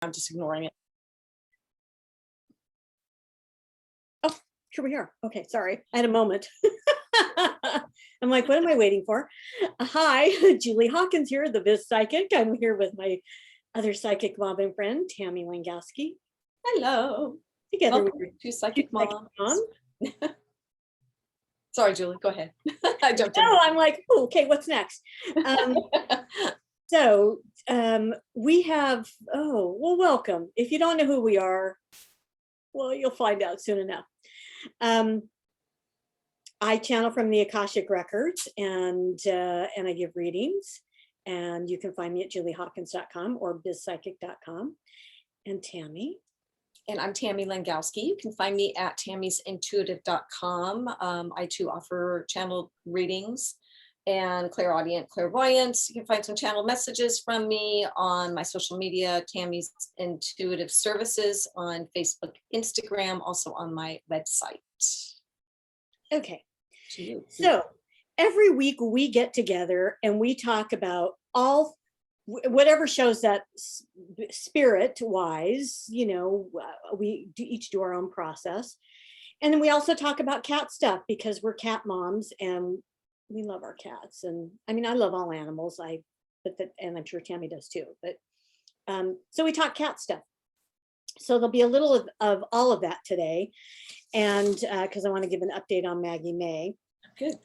I'm just ignoring it. Oh, here we are. Okay, sorry. I had a moment. I'm like, what am I waiting for? Hi, Julie Hawkins here, the Biz Psychic. I'm here with my other psychic mom and friend, Tammy Langowski. Hello. Together Welcome with to Psychic Mom. mom. Sorry, Julie, go ahead. I jumped in. Oh, I'm like, oh, okay, what's next? So we have, welcome. If you don't know who we are, well, you'll find out soon enough. I channel from the Akashic Records and I give readings. And you can find me at juliehawkins.com or bizpsychic.com. And Tammy. And I'm Tammy Langowski. You can find me at tammy'sintuitive.com. I too offer channel readings and clairaudient clairvoyance. You can find some channel messages from me on my social media, Tammy's Intuitive Services on Facebook, Instagram, also on my website. Okay. So every week we get together and we talk about whatever shows that spirit wise, we each do our own process. And then we also talk about cat stuff because we're cat moms and we love our cats. And I mean, I love all animals. And I'm sure Tammy does too. But so we talk cat stuff. So there'll be a little of all of that today. And because I want to give an update on Maggie May. Good.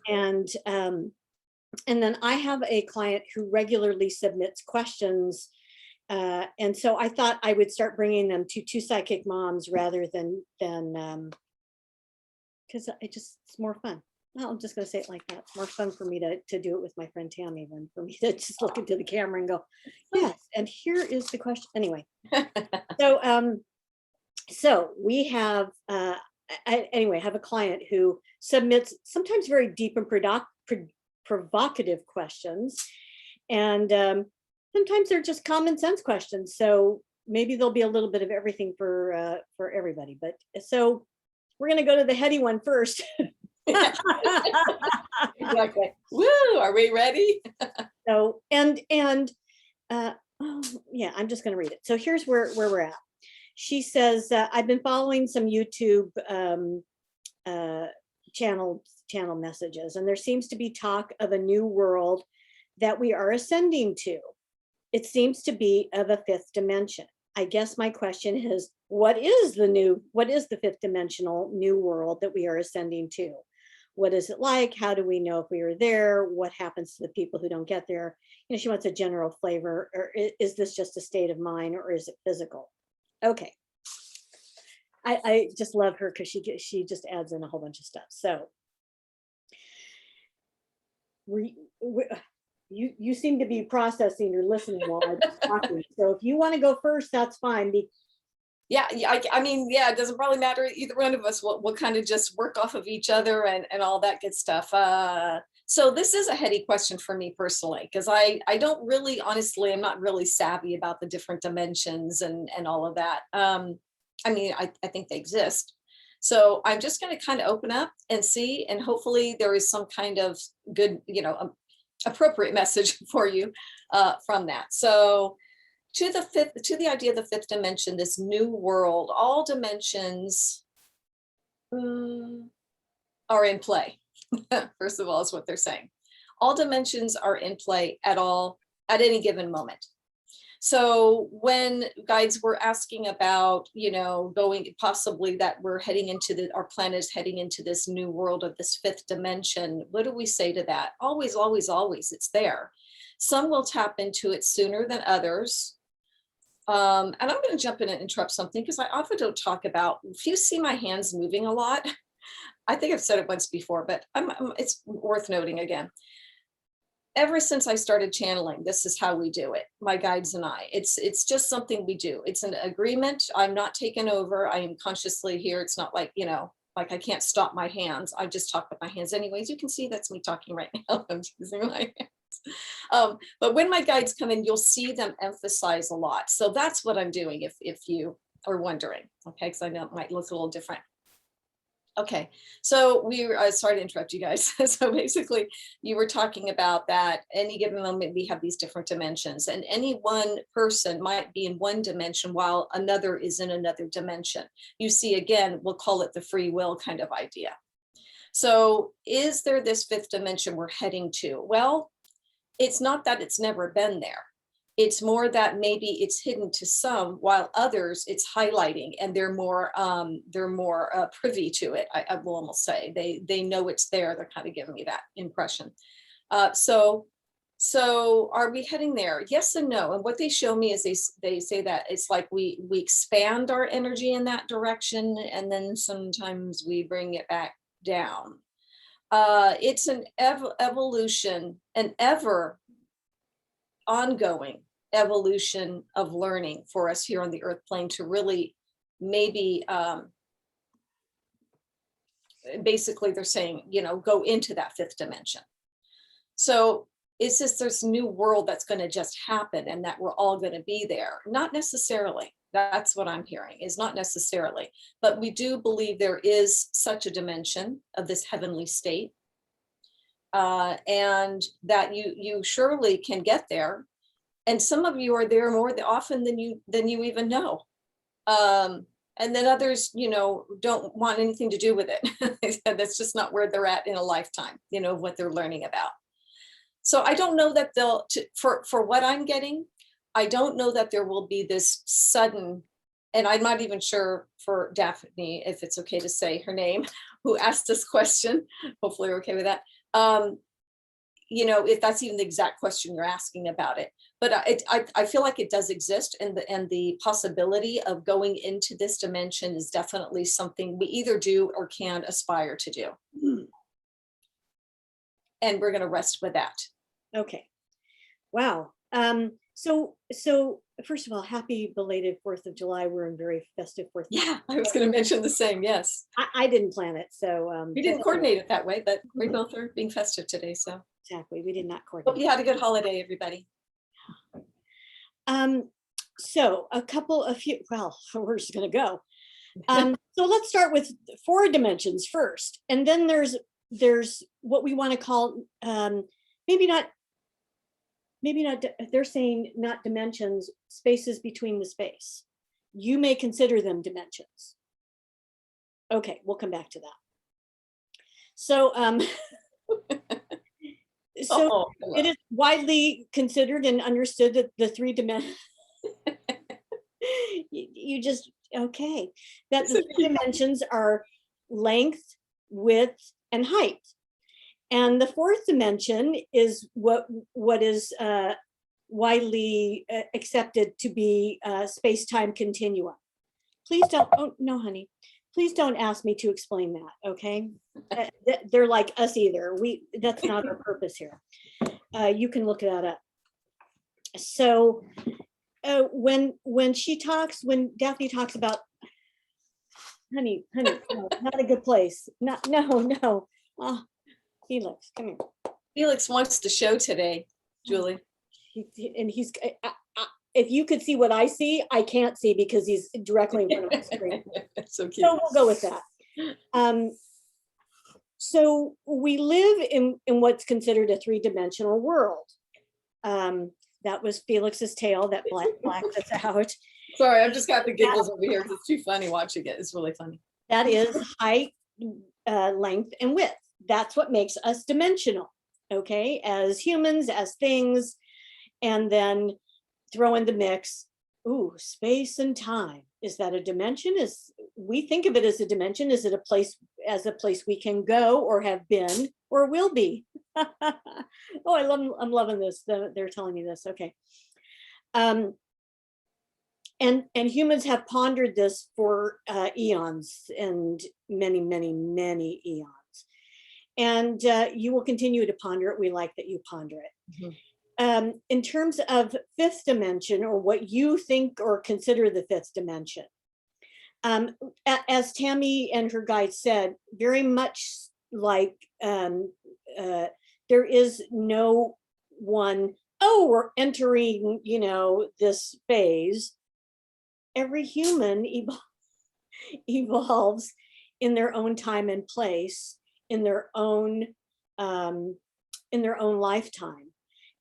And then I have a client who regularly submits questions. And so I thought I would start bringing them to two psychic moms rather than because it's more fun. Well, I'm just going to say it like that. It's more fun for me to do it with my friend Tammy than for me to just look into the camera and go, yes. And here is the question. Anyway, so we have, I have a client who submits sometimes very deep and provocative questions. And sometimes they're just common sense questions. So maybe there'll be a little bit of everything for everybody. But so we're going to go to the heady one first. Exactly. Woo, are we ready? So, I'm just going to read it. So here's where we're at. She says, I've been following some YouTube channel messages, and there seems to be talk of a new world that we are ascending to. It seems to be of a fifth dimension. I guess my question is, what is the fifth dimensional new world that we are ascending to? What is it like? How do we know if we are there? What happens to the people who don't get there? She wants a general flavor, or is this just a state of mind, or is it physical? Okay. I just love her because she just adds in a whole bunch of stuff. So you seem to be processing or listening while I'm talking. So if you want to go first, that's fine. Yeah, I mean, it doesn't probably matter either one of us. We'll kind of just work off of each other and all that good stuff. So this is a heady question for me personally, because I don't really, honestly, I'm not really savvy about the different dimensions and all of that. I think they exist. So I'm just going to kind of open up and see, and hopefully there is some kind of good, appropriate message for you from that. So to the idea of the fifth dimension, this new world, all dimensions are in play. First of all, is what they're saying. All dimensions are in play at any given moment. So when guides were asking about, going possibly that we're heading into our planet is heading into this new world of this fifth dimension, what do we say to that? Always, always, always, it's there. Some will tap into it sooner than others. And I'm going to jump in and interrupt something because I often don't talk about, if you see my hands moving a lot, I think I've said it once before, but it's worth noting again. Ever since I started channeling, this is how we do it, my guides and I. It's just something we do. It's an agreement. I'm not taken over. I am consciously here. It's not like, like I can't stop my hands. I just talk with my hands anyways. You can see that's me talking right now. I'm using my hands. But when my guides come in, you'll see them emphasize a lot. So that's what I'm doing if you are wondering, okay? Because I know it might look a little different. Okay, so we were, sorry to interrupt you guys. So basically, you were talking about that any given moment we have these different dimensions, and any one person might be in one dimension while another is in another dimension. You see, again, we'll call it the free will kind of idea. So is there this fifth dimension we're heading to? Well, it's not that it's never been there. It's more that maybe it's hidden to some, while others it's highlighting, and they're more privy to it. I will almost say they know it's there. They're kind of giving me that impression. So are we heading there? Yes and no. And what they show me is they say that it's like we expand our energy in that direction, and then sometimes we bring it back down. It's an evolution, an ever ongoing evolution of learning for us here on the earth plane to really maybe basically they're saying, go into that fifth dimension. So it's just this new world that's going to just happen and that we're all going to be there. Not necessarily. That's what I'm hearing, is not necessarily, but we do believe there is such a dimension of this heavenly state. And that you surely can get there, and some of you are there more often than you even know, and then others don't want anything to do with it. That's just not where they're at in a lifetime, what they're learning about. So I don't know that for what I'm getting, I don't know that there will be this sudden, and I'm not even sure for Daphne, if it's okay to say her name, who asked this question. Hopefully you're okay with that. If that's even the exact question you're asking about it, but I feel like it does exist, and the possibility of going into this dimension is definitely something we either do or can aspire to do. And we're going to rest with that. Okay. Wow. So first of all, happy belated 4th of July. We're in very festive 4th. Yeah, I was going to mention the same. Yes. I didn't plan it. So we didn't coordinate it that way, but we both are being festive today. So exactly. We did not coordinate. Hope you had a good holiday, everybody. So we're just going to go. So let's start with 4 dimensions first. And then there's what we want to call, maybe not, they're saying not dimensions, spaces between the space. You may consider them dimensions. Okay, we'll come back to that. So, it is widely considered and understood that the 3 dimensions, that the 3 dimensions are length, width, and height. And the 4th dimension is what is widely accepted to be space-time continuum. Please don't, oh no, honey, please don't ask me to explain that, okay? They're like us either. That's not our purpose here. You can look that up. So when Daphne talks about, honey, no, not a good place. No. Oh, Felix, come here. Felix wants to show today, Julie. He's if you could see what I see, I can't see because he's directly in front of the screen. So cute. So we'll go with that. So we live in what's considered a 3-dimensional world. That was Felix's tail that blacked us out. Sorry, I've just got the giggles over here because it's too funny watching it. It's really funny. That is height, length, and width. That's what makes us dimensional, okay? As humans, as things, and then throw in the mix, space and time. Is that a dimension? We think of it as a dimension. Is it a place we can go or have been or will be? Oh, I'm loving this. They're telling me this. Okay. And humans have pondered this for eons and many, many, many eons. And you will continue to ponder it. We like that you ponder it. Mm-hmm. In terms of 5th dimension, or what you think or consider the 5th dimension, as Tammy and her guide said, very much like there is no one, we're entering, this phase. Every human evolves in their own time and place, in their own lifetime.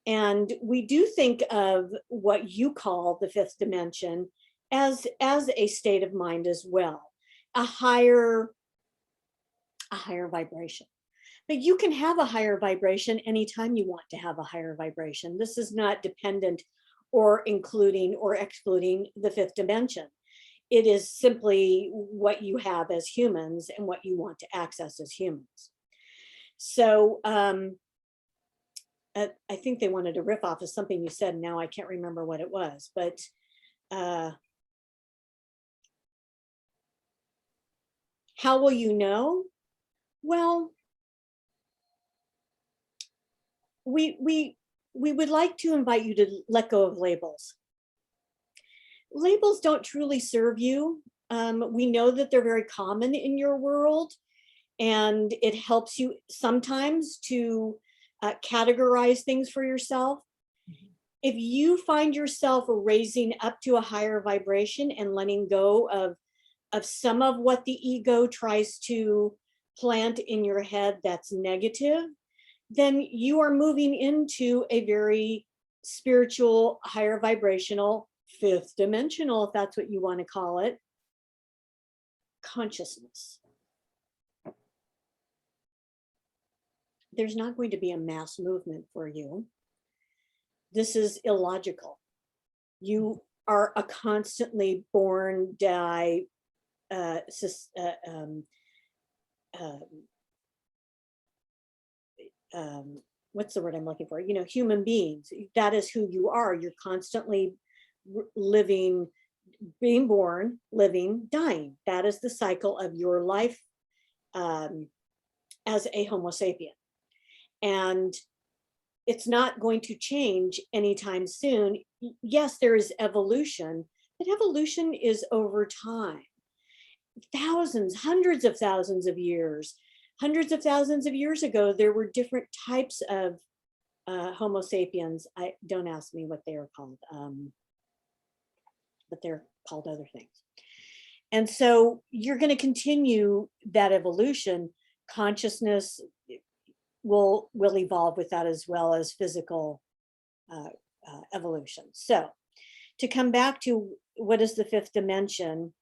And we do think of what you call the fifth dimension as a state of mind as well, a higher vibration. But you can have a higher vibration anytime you want to have a higher vibration. This is not dependent or including or excluding the fifth dimension. It is simply what you have as humans and what you want to access as humans. So I think they wanted to riff off of something you said. Now I can't remember what it was, but how will you know? Well, we would like to invite you to let go of labels. Labels don't truly serve you. We know that they're very common in your world, and it helps you sometimes to categorize things for yourself. If you find yourself raising up to a higher vibration and letting go of some of what the ego tries to plant in your head that's negative, then you are moving into a very spiritual, higher vibrational, fifth dimensional, if that's what you want to call it, consciousness. There's not going to be a mass movement for you. This is illogical. You are a constantly born, die, what's the word I'm looking for? You know, human beings. That is who you are. You're constantly living, being born, living, dying. That is the cycle of your life as a Homo sapien. And it's not going to change anytime soon. Yes, there is evolution, but evolution is over time. Thousands, hundreds of thousands of years. Hundreds of thousands of years ago, there were different types of Homo sapiens. Don't ask me what they are called, but they're called other things. And so you're going to continue that evolution. Consciousness will evolve with that, as well as physical evolution. So to come back to what is the fifth dimension,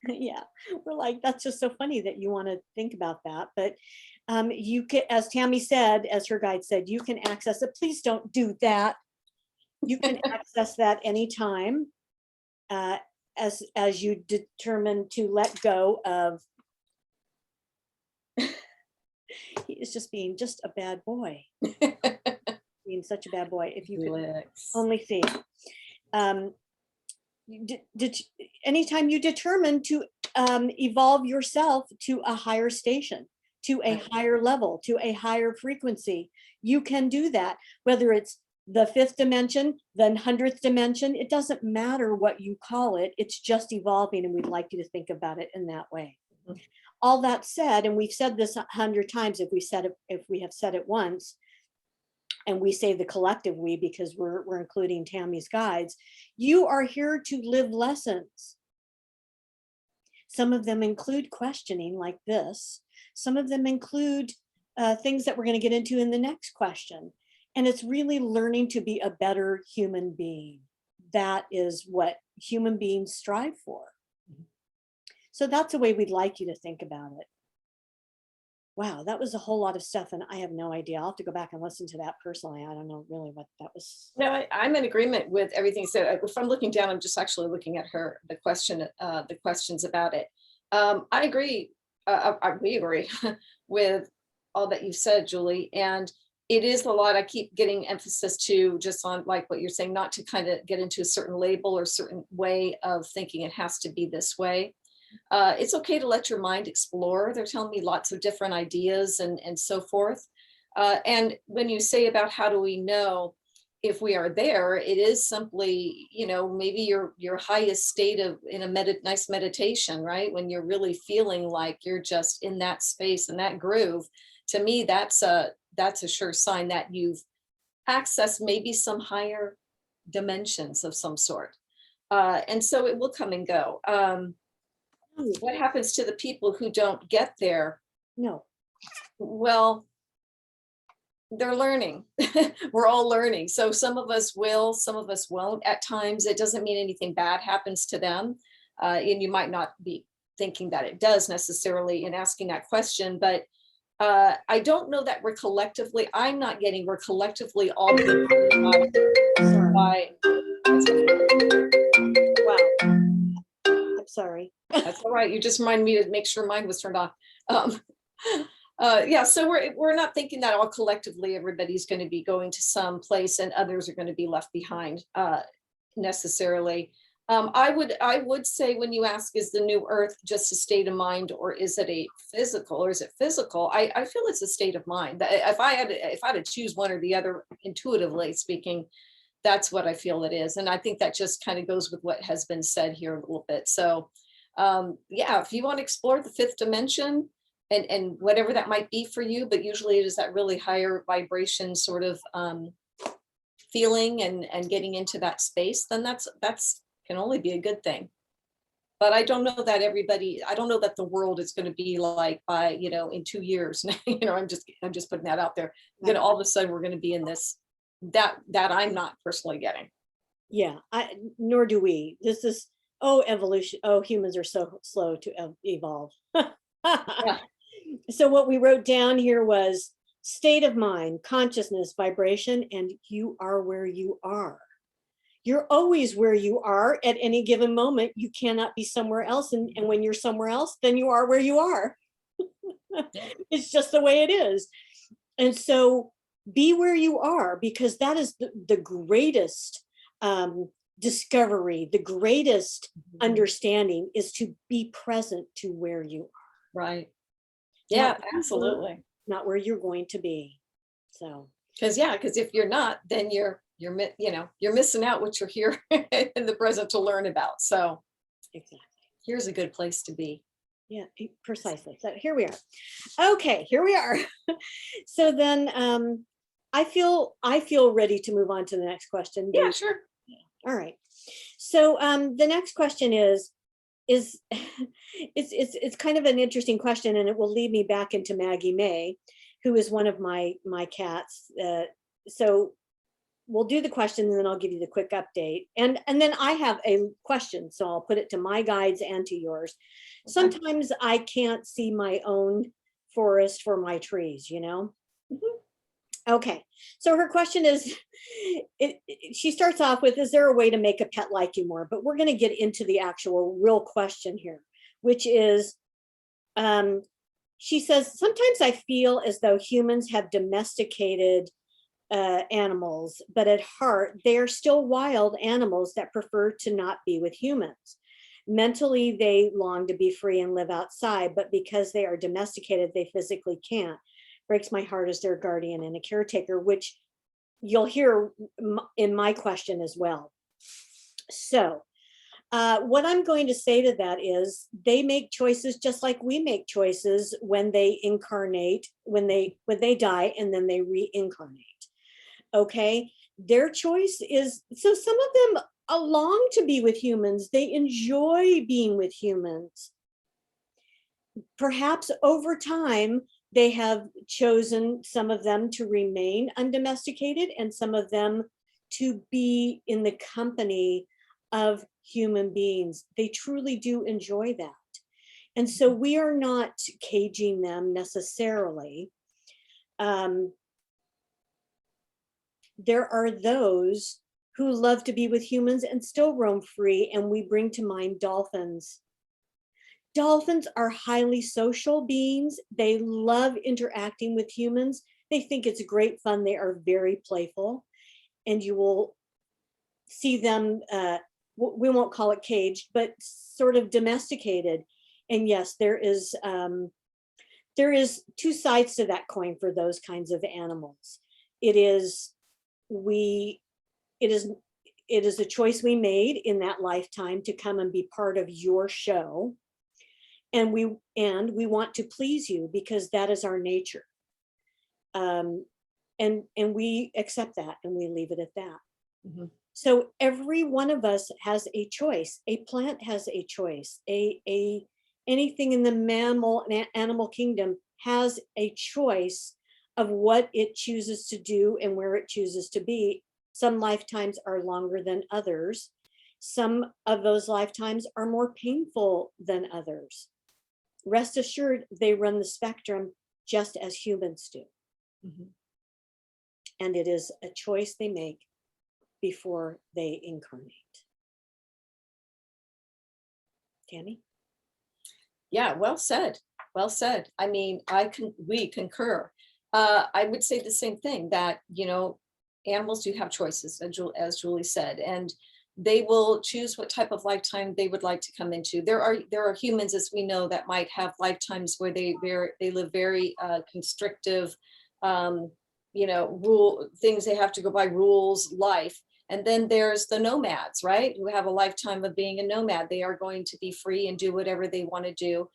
yeah, we're like, that's just so funny that you want to think about that. But you can, as Tammy said, as her guide said, you can access it. Please don't do that. You can access that anytime as you determine to let go of. He is just being just a bad boy. Being such a bad boy. If you could only see. Anytime you determine to evolve yourself to a higher station, to a higher level, to a higher frequency, you can do that. Whether it's the fifth dimension, the 100th dimension, it doesn't matter what you call it. It's just evolving, and we'd like you to think about it in that way. Mm-hmm. All that said, and we've said this 100 times, if we have said it once, and we say the collective we because we're including Tammy's guides, you are here to live lessons. Some of them include questioning like this. Some of them include things that we're going to get into in the next question. And it's really learning to be a better human being. That is what human beings strive for. So that's the way we'd like you to think about it. Wow, that was a whole lot of stuff, and I have no idea. I'll have to go back and listen to that personally. I don't know really what that was. No, I'm in agreement with everything. So if I'm looking down, I'm just actually looking at the questions about it. I agree. We agree with all that you've said, Julie. And it is a lot. I keep getting emphasis to just on like what you're saying, not to kind of get into a certain label or certain way of thinking it has to be this way. It's okay to let your mind explore. They're telling me lots of different ideas and so forth. And when you say about how do we know if we are there, it is simply, you know, maybe your highest state of in a nice meditation, right? When you're really feeling like you're just in that space and that groove. To me, that's a sure sign that you've accessed maybe some higher dimensions of some sort. And so it will come and go. What happens to the people who don't get there? No. Well, they're learning. We're all learning. So some of us will, some of us won't. At times, it doesn't mean anything bad happens to them. And you might not be thinking that it does necessarily in asking that question, but I don't know that I'm not getting we're collectively all being by, Wow. I'm sorry. that's all right. You just reminded me to make sure mine was turned off. Um, yeah, so we're not thinking that all collectively everybody's going to be going to some place and others are going to be left behind necessarily. I would say when you ask, is the new earth just a state of mind or is it a physical or is it physical? I feel it's a state of mind. If I had to choose one or the other, intuitively speaking, that's what I feel it is. And I think that just kind of goes with what has been said here a little bit. So yeah, if you want to explore the fifth dimension and whatever that might be for you, but usually it is that really higher vibration sort of feeling and getting into that space, then that's can only be a good thing. But I don't know that I don't know that the world is going to be like by, in 2 years, I'm just putting that out there. All of a sudden we're going to be in this, that I'm not personally getting. Yeah, nor do we. This is, evolution. Humans are so slow to evolve. Yeah. So what we wrote down here was state of mind, consciousness, vibration, and you are where you are. You're always where you are at any given moment. You cannot be somewhere else. And when you're somewhere else, then you are where you are. It's just the way it is. And so be where you are, because that is the greatest discovery, the greatest understanding is to be present to where you are. Right. Yeah, Not absolutely. Not where you're going to be. So, because if you're not, then you're missing out what you're here in the present to learn about. So exactly. Here's a good place to be. Yeah, precisely. So here we are. Okay, here we are. So then I feel ready to move on to the next question. Yeah, sure. All right. So the next question is it's kind of an interesting question, and it will lead me back into Maggie May, who is one of my cats. So we'll do the question and then I'll give you the quick update. And then I have a question, so I'll put it to my guides and to yours. Okay. Sometimes I can't see my own forest for my trees, Mm-hmm. Okay, so her question is, she starts off with, is there a way to make a pet like you more? But we're going to get into the actual real question here, which is, she says, sometimes I feel as though humans have domesticated animals, but at heart, they are still wild animals that prefer to not be with humans. Mentally, they long to be free and live outside, but because they are domesticated, they physically can't. Breaks my heart as their guardian and a caretaker, which you'll hear in my question as well. So what I'm going to say to that is they make choices just like we make choices when they incarnate, when they die and then they reincarnate. Okay, their choice is, so some of them long to be with humans. They enjoy being with humans. Perhaps over time, they have chosen, some of them, to remain undomesticated and some of them to be in the company of human beings. They truly do enjoy that. And so we are not caging them necessarily. There are those who love to be with humans and still roam free, and we bring to mind dolphins. Dolphins are highly social beings. They love interacting with humans. They think it's great fun. They are very playful, and you will see them, we won't call it caged, but sort of domesticated. And yes, there is two sides to that coin for those kinds of animals. It is a choice we made in that lifetime to come and be part of your show. And we want to please you because that is our nature. And we accept that and we leave it at that. Mm-hmm. So every one of us has a choice. A plant has a choice. A anything in the mammal and animal kingdom has a choice of what it chooses to do and where it chooses to be. Some lifetimes are longer than others. Some of those lifetimes are more painful than others. Rest assured, they run the spectrum just as humans do. Mhm. And it is a choice they make before they incarnate. Tammy? Yeah, well said. Well said. I mean, we concur. I would say the same thing, that, animals do have choices, as Julie said, and they will choose what type of lifetime they would like to come into. There are humans, as we know, that might have lifetimes where they live very constrictive, rule things, they have to go by rules life. And then there's the nomads, right? Who have a lifetime of being a nomad. They are going to be free and do whatever they want to do.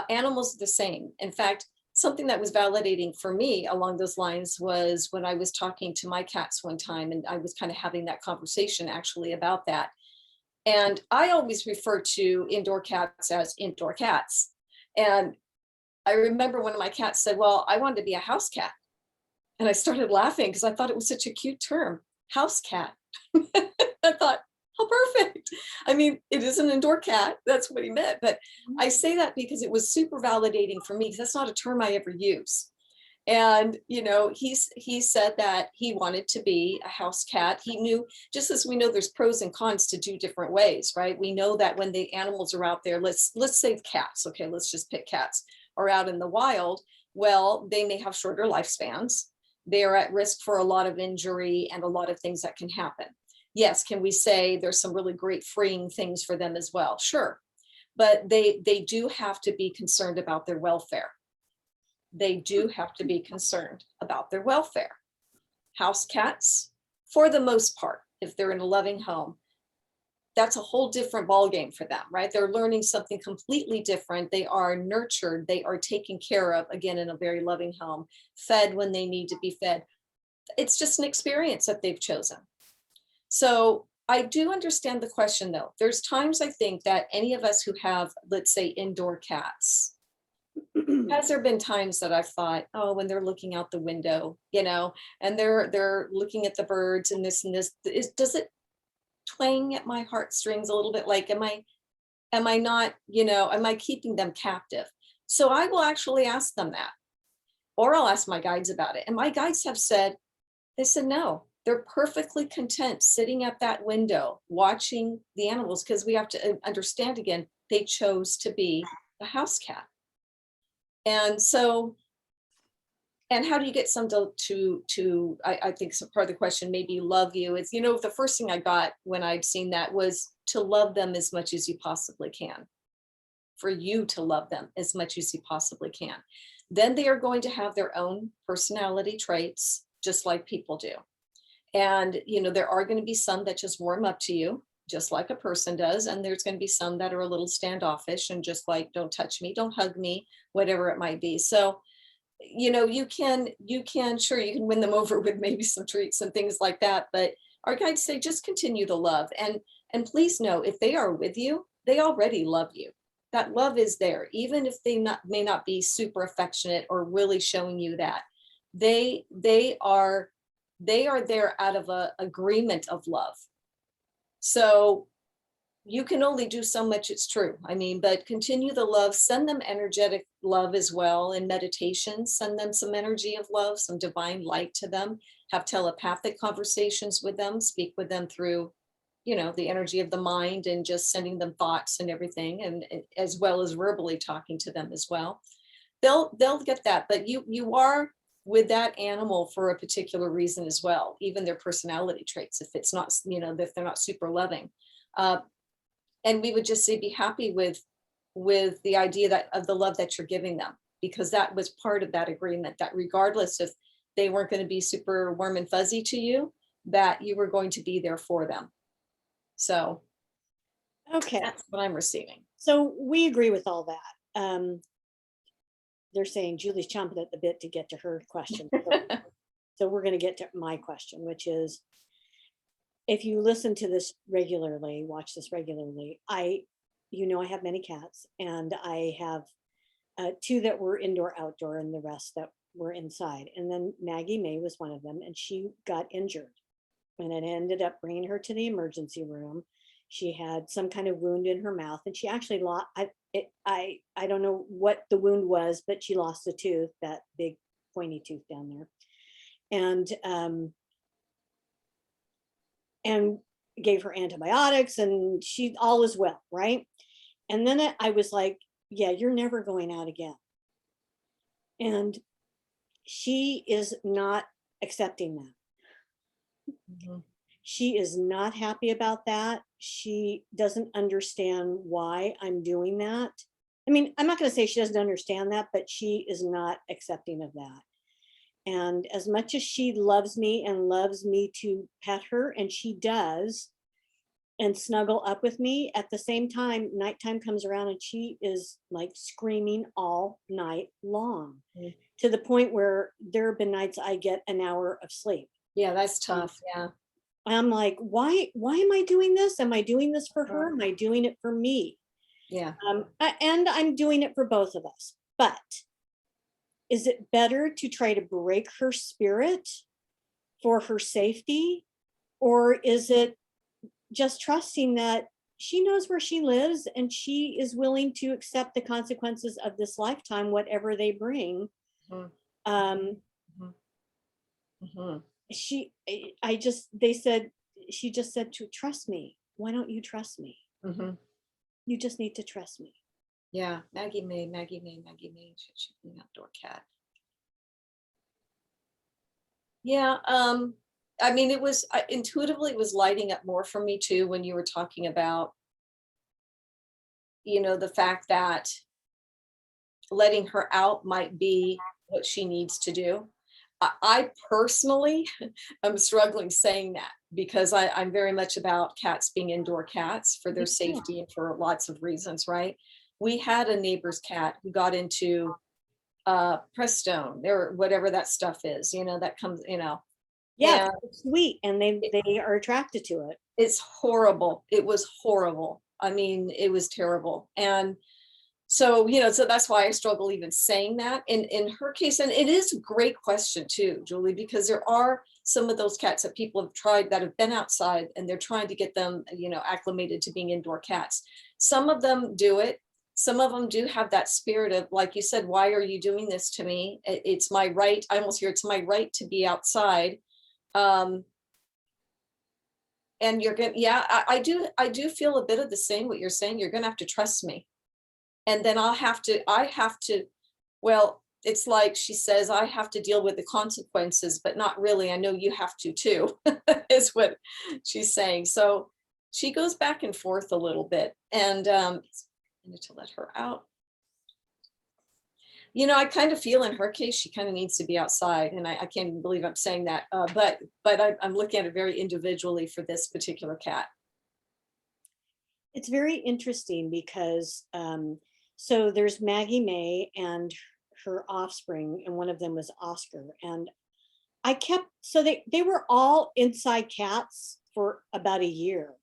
Animals are the same. In fact, something that was validating for me along those lines was when I was talking to my cats one time, and I was kind of having that conversation actually about that. And I always refer to indoor cats as indoor cats. And I remember one of my cats said, well, I wanted to be a house cat. And I started laughing because I thought it was such a cute term, house cat. I thought, how perfect. I mean, it is an indoor cat. That's what he meant. But I say that because it was super validating for me, because that's not a term I ever use. And, he said that he wanted to be a house cat. He knew, just as we know, there's pros and cons to do different ways, right? We know that when the animals are out there, let's say cats, okay, let's just pick cats, are out in the wild, well, they may have shorter lifespans. They're at risk for a lot of injury and a lot of things that can happen. Yes, can we say there's some really great freeing things for them as well? Sure. But they do have to be concerned about their welfare. They do have to be concerned about their welfare. House cats, for the most part, if they're in a loving home, that's a whole different ballgame for them, right? They're learning something completely different. They are nurtured. They are taken care of, again, in a very loving home, fed when they need to be fed. It's just an experience that they've chosen. So I do understand the question, though. There's times I think that any of us who have, let's say, indoor cats, has there been times that I've thought, oh, when they're looking out the window, and they're looking at the birds and this, does it twang at my heartstrings a little bit? Like, am I not, am I keeping them captive? So I will actually ask them that, or I'll ask my guides about it. And my guides have said, they said, no, they're perfectly content sitting at that window, watching the animals, because we have to understand, again, they chose to be a house cat. And so, and how do you get some to I think some part of the question, maybe love you, is, the first thing I got when I'd seen that was to love them as much as you possibly can, for you to love them as much as you possibly can. Then they are going to have their own personality traits, just like people do. And, there are going to be some that just warm up to you, just like a person does. And there's going to be some that are a little standoffish and just like, don't touch me, don't hug me, whatever it might be. So, you can, sure, you can win them over with maybe some treats and things like that. But our guides say, just continue to love. And please know, if they are with you, they already love you. That love is there, even if they may not be super affectionate or really showing you that. They are there out of a agreement of love. So you can only do so much, it's true. I mean, but continue the love, send them energetic love as well in meditation, send them some energy of love, some divine light to them, have telepathic conversations with them, speak with them through, the energy of the mind, and just sending them thoughts and everything, and as well as verbally talking to them as well. They'll get that, but you are with that animal for a particular reason as well, even their personality traits, if it's not, if they're not super loving. And we would just say, be happy with the idea that of the love that you're giving them, because that was part of that agreement, that regardless if they weren't going to be super warm and fuzzy to you, that you were going to be there for them. So okay, that's what I'm receiving. So we agree with all that. They're saying Julie's chomping at the bit to get to her question. So we're going to get to my question, which is, if you listen to this regularly, watch this regularly, I I have many cats, and I have two that were indoor, outdoor, and the rest that were inside. And then Maggie May was one of them, and she got injured. And it ended up bringing her to the emergency room. She had some kind of wound in her mouth, and she actually lost. I don't know what the wound was, but she lost a tooth, that big pointy tooth down there, and gave her antibiotics, and she all was well, right? And then I was like, yeah, you're never going out again. And she is not accepting that. Mhm. She is not happy about that. She doesn't understand why I'm doing that. I mean, I'm not going to say she doesn't understand that, but she is not accepting of that. And as much as she loves me and loves me to pet her, and she does, and snuggle up with me, at the same time, nighttime comes around and she is like screaming all night long, to the point where there have been nights I get an hour of sleep. Yeah, that's tough. Yeah. I'm like, why am I doing this? Am I doing this for her? Am I doing it for me? Yeah. And I'm doing it for both of us. But is it better to try to break her spirit for her safety? Or is it just trusting that she knows where she lives and she is willing to accept the consequences of this lifetime, whatever they bring? Mhm. Um, Mhm. Mhm. she just said to trust me. Why don't you trust me? Mhm. You just need to trust me. Yeah, Maggie May, Maggie May, Maggie May. She's an outdoor cat. Yeah, I mean, it was intuitively it was lighting up more for me too when you were talking about, the fact that letting her out might be what she needs to do. I personally am struggling saying that because I'm very much about cats being indoor cats for their Me too. safety and for lots of reasons, right? We had a neighbor's cat who got into Prestone or whatever that stuff is, that comes, Yeah, and it's sweet, and they are attracted to it. it's horrible. It was horrible. I mean, it was terrible. And so, so that's why I struggle even saying that in her case. And it is a great question too, Julie, because there are some of those cats that people have tried that have been outside and they're trying to get them, acclimated to being indoor cats. Some of them do it. Some of them do have that spirit of, like you said, why are you doing this to me? It's my right. I almost hear it's my right to be outside. And you're gonna, yeah, I do feel a bit of the same, what you're saying. You're gonna have to trust me. And then I have to, well, it's like she says, I have to deal with the consequences, but not really. I know you have to too, is what she's saying. So she goes back and forth a little bit. And I need to let her out. I kind of feel in her case, she kind of needs to be outside. And I can't even believe I'm saying that. But I'm looking at it very individually for this particular cat. It's very interesting because so there's Maggie May and her offspring, and one of them was Oscar. And so they were all inside cats for about a year.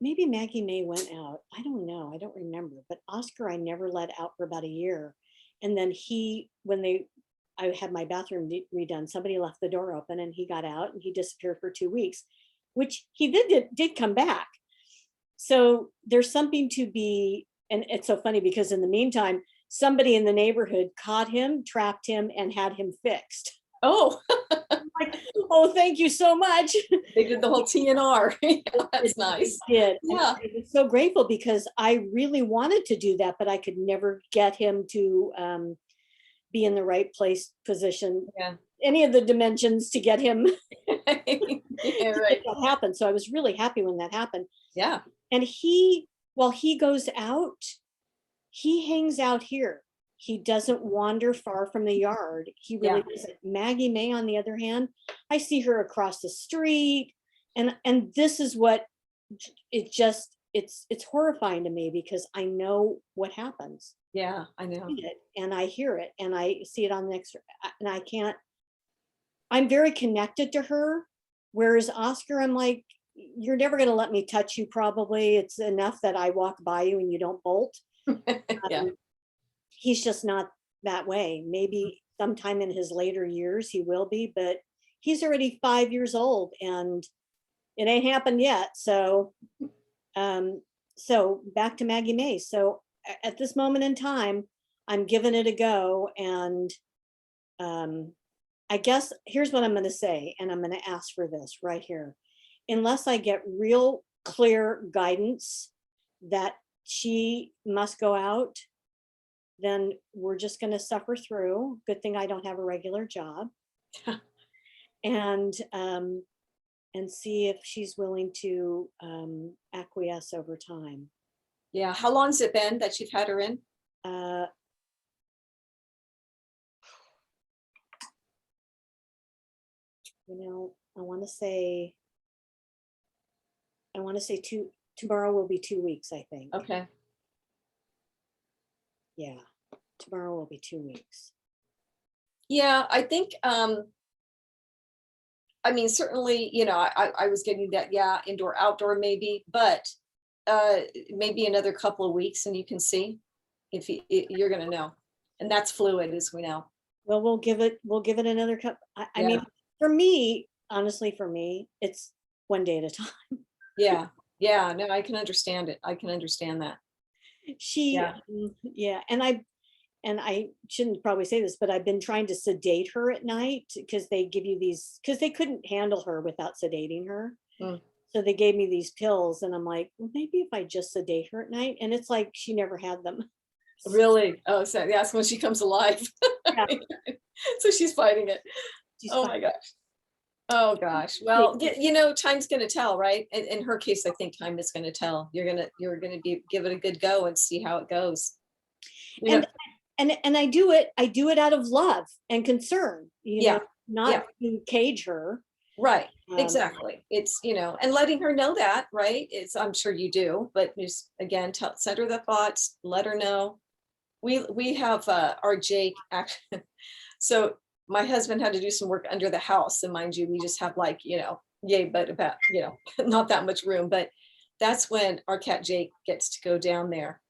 Maybe Maggie May went out. I don't know. I don't remember. But Oscar, I never let out for about a year. And then I had my bathroom redone. Somebody left the door open and he got out and he disappeared for 2 weeks, which he did come back. So there's something to be, and it's so funny because in the meantime, somebody in the neighborhood caught him, trapped him, and had him fixed. Oh, Like, oh, thank you so much. they did the whole TNR. Yeah, that's nice. Did. Yeah. I was so grateful because I really wanted to do that, but I could never get him to be in the right position, Yeah. any of the dimensions to get him Yeah, to right. make that happen. So I was really happy when that happened. Yeah. And while he goes out, he hangs out here. He doesn't wander far from the yard. He really Yeah. doesn't. Maggie May, on the other hand, I see her across the street, and this is what it's horrifying to me because I know what happens. Yeah, I know. And I hear it, and I see it on the next, and I can't. I'm very connected to her, whereas Oscar, I'm like, you're never going to let me touch you. Probably it's enough that I walk by you and you don't bolt. Yeah. He's just not that way. Maybe sometime in his later years he will be, but he's already 5 years old and it ain't happened yet. So, so back to Maggie May. So at this moment in time, I'm giving it a go. And I guess here's what I'm going to say, and I'm going to ask for this right here. Unless I get real clear guidance that she must go out, then we're just going to suffer through. Good thing I don't have a regular job. and see if she's willing to acquiesce over time. Yeah. How long's it been that you've had her in? You know, I want to say tomorrow will be 2 weeks, I think. Okay. Yeah, tomorrow will be 2 weeks. Yeah, I think, I mean, certainly, you know, I was getting that, yeah, indoor, outdoor maybe, but maybe another couple of weeks and you can see if you're going to know. And that's fluid, as we know. Well, we'll give it another cup. I mean, for me, honestly, for me, it's one day at a time. Yeah. Yeah. No, I can understand it. I can understand that. Yeah. And I shouldn't probably say this, but I've been trying to sedate her at night because they give you these, because they couldn't handle her without sedating her. Mm. So they gave me these pills and I'm like, well, maybe if I just sedate her at night. And it's like, she never had them. Really? Oh, so that's when she comes alive. Yeah. So she's fighting it. Oh my gosh. Oh gosh. Well, you know, time's going to tell, right? In her case, I think time is going to tell. You're going to give it a good go and see how it goes. And I do it out of love and concern, you know, not to cage her. Right. Exactly. It's, you know, and letting her know that, right? I'm sure you do, but just again, send her the thoughts, let her know. We have our Jake actually. So my husband had to do some work under the house, and mind you, we just have like, you know, yay, but about, you know, not that much room, but that's when our cat Jake gets to go down there.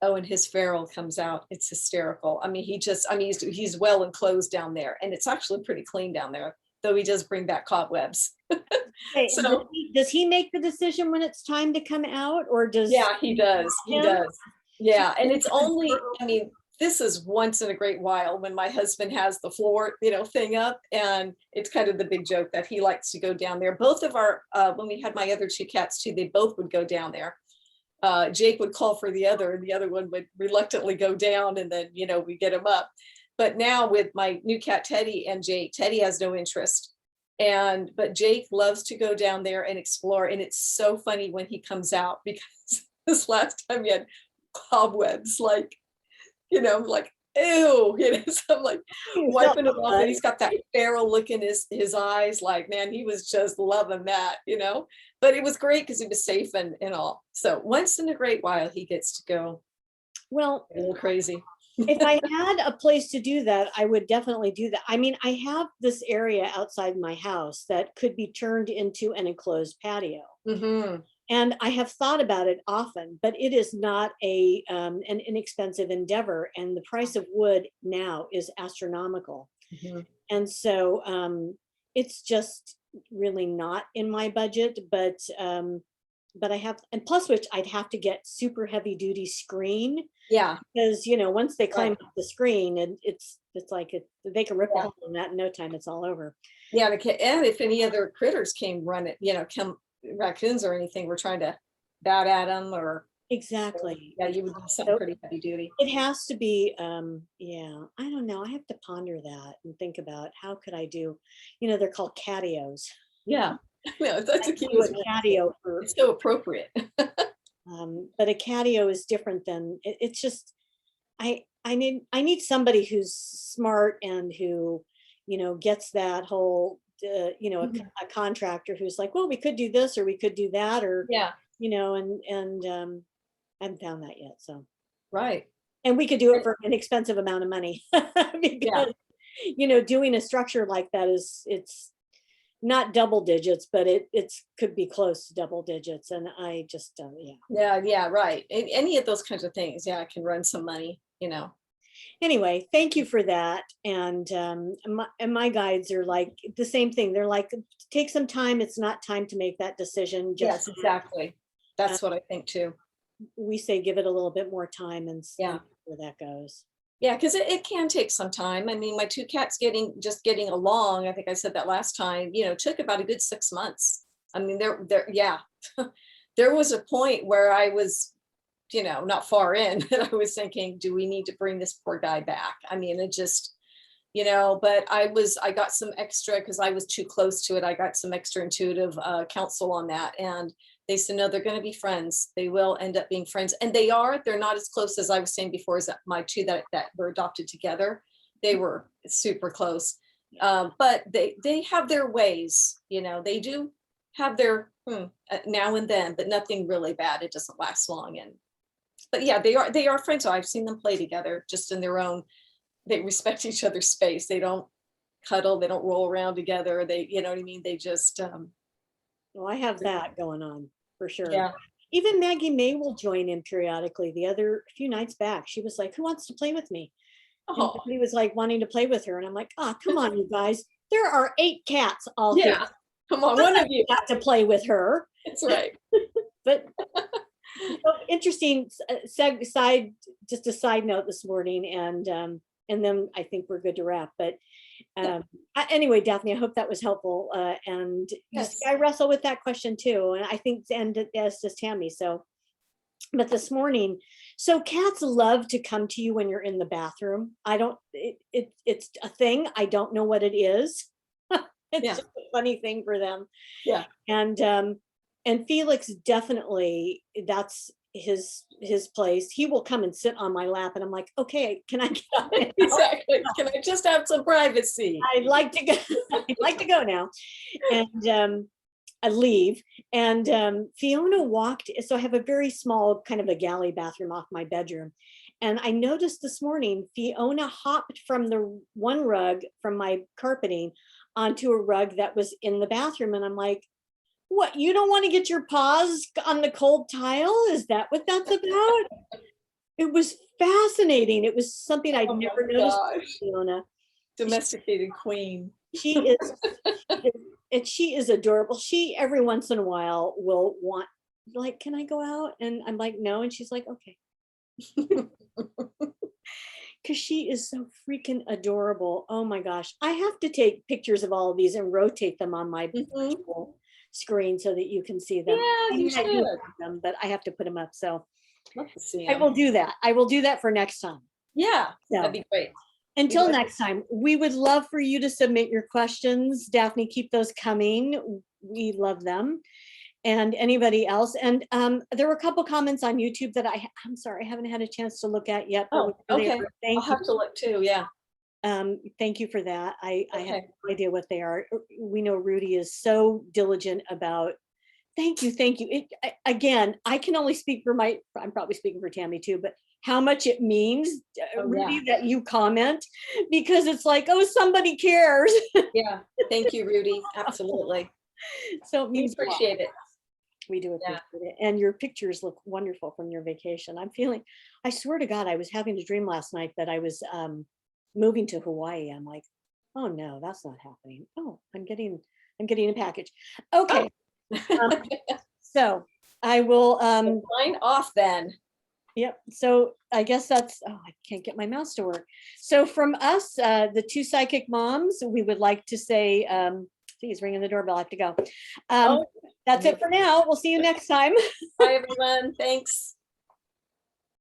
Oh, and his feral comes out. It's hysterical. I mean, he's well enclosed down there, and it's actually pretty clean down there, though he does bring back cobwebs. Okay, so does he make the decision when it's time to come out, or does? Yeah, he does. He does. Yeah, and it's only, I mean, this is once in a great while when my husband has the floor, you know, thing up, and it's kind of the big joke that he likes to go down there. Both of our, when we had my other two cats too, they both would go down there. Jake would call for the other, and the other one would reluctantly go down, and then, you know, we get him up. But now with my new cat Teddy and Jake, Teddy has no interest, but Jake loves to go down there and explore. And it's so funny when he comes out, because this last time he had cobwebs, like, you know, like, ew, you know, so I'm like wiping him off, and he's got that feral look in his eyes, like, man, he was just loving that, you know. But it was great because he was safe and all. So once in a great while he gets to go, well, a little crazy. If I had a place to do that, I would definitely do that. I mean, I have this area outside my house that could be turned into an enclosed patio. Mm-hmm. And I have thought about it often, but it is not an inexpensive endeavor. And the price of wood now is astronomical. Mm-hmm. And so it's just really not in my budget, but I have, and plus which I'd have to get super heavy duty screen. Yeah. Because, you know, once they climb up the screen, and it's like they can rip a hole in that in no time, it's all over. Yeah. And if any other critters came running, you know, raccoons or anything, we're trying to bat at them or. Exactly. So, yeah, you would do something pretty heavy duty. It has to be, yeah, I don't know. I have to ponder that and think about how could I do, you know, they're called catios. Yeah. No, that's a cute catio. It's so appropriate. But a catio is different than it's just, I need somebody who's smart and who, you know, gets that whole, you know, a contractor who's like, well, we could do this or we could do that, or, you know, and I haven't found that yet. So, right. And we could do it for an expensive amount of money because, you know, doing a structure like that it's not double digits, but it's could be close to double digits. And I just, yeah. Yeah, right. Any of those kinds of things, yeah, can run some money, Anyway, thank you for that. And my guides are like the same thing. They're like, take some time. It's not time to make that decision. Yes, Just exactly. That's what I think too. we say give it a little bit more time and Yeah. see where that goes. Yeah, because it can take some time. I mean, my two cats getting along, I think I said that last time, took about a good 6 months. I mean, yeah. There was a point where I was, not far in, that I was thinking, do we need to bring this poor guy back? I mean, it just, but I got some extra, because I was too close to it. I got some extra intuitive counsel on that. And they said, no, they're going to be friends. They will end up being friends. And they're not as close as I was saying before, as my two that were adopted together. They were super close. But they have their ways, they do have their now and then, but nothing really bad. It doesn't last long. But yeah, they are friends. So I've seen them play together just in their own. They respect each other's space. They don't cuddle. They don't roll around together. They, you know what I mean? They just. Well, I have that going on for sure. Yeah. Even Maggie May will join in periodically. The other few nights back, she was like, "Who wants to play with me?" Oh. And he was like wanting to play with her, and I'm like, "Ah, come on, you guys! There are 8 cats all Yeah. here. Come on, one of you got to play with her." That's right. But so interesting side, just a side note this morning, and then I think we're good to wrap. But anyway, Daphne, I hope that was helpful. And Yes. I wrestle with that question too, and I think, and as does Tammy. So, but this morning, so cats love to come to you when you're in the bathroom. I don't. It's a thing. I don't know what it is. It's just a funny thing for them. Yeah. And Felix definitely, that's his place. He will come and sit on my lap, and I'm like, okay, can I get up? Exactly. Can I just have some privacy? I'd like to go. I'd like to go now. And I leave. And Fiona walked. So I have a very small kind of a galley bathroom off my bedroom. And I noticed this morning, Fiona hopped from the one rug from my carpeting onto a rug that was in the bathroom. And I'm like, what, you don't want to get your paws on the cold tile? Is that what that's about? It was fascinating. It was something I'd never noticed. Fiona, domesticated queen. She is, and she is adorable. She every once in a while will want, like, can I go out? And I'm like, no. And she's like, okay. Because she is so freaking adorable. Oh my gosh. I have to take pictures of all of these and rotate them on my screen so that you can see them. Yeah, you should. Them, but I have to put them up. So love to see I will do that. I will do that for next time. Yeah, so, that'd be great. Until next time, we would love for you to submit your questions. Daphne, keep those coming. We love them. And anybody else. And there were a couple comments on YouTube that I'm sorry, I haven't had a chance to look at yet. Oh, okay. I'll have to look too. Yeah. Thank you for that. I have no idea what they are. We know Rudy is so diligent about. Thank you. Again, I can only speak for I'm probably speaking for Tammy too, but how much it means, Rudy, that you comment, because it's like, oh, somebody cares. Yeah. Thank you, Rudy. Absolutely. So it means we appreciate it. We do appreciate it. And your pictures look wonderful from your vacation. I swear to God, I was having a dream last night that I was moving to Hawaii. I'm like, oh no, that's not happening. Oh, I'm getting a package. Okay. So I will sign off then. Yep. So I guess that's, I can't get my mouse to work. So from us, the two psychic moms, we would like to say, he's ringing the doorbell. I have to go. That's it for now. We'll see you next time. Bye, everyone. Thanks.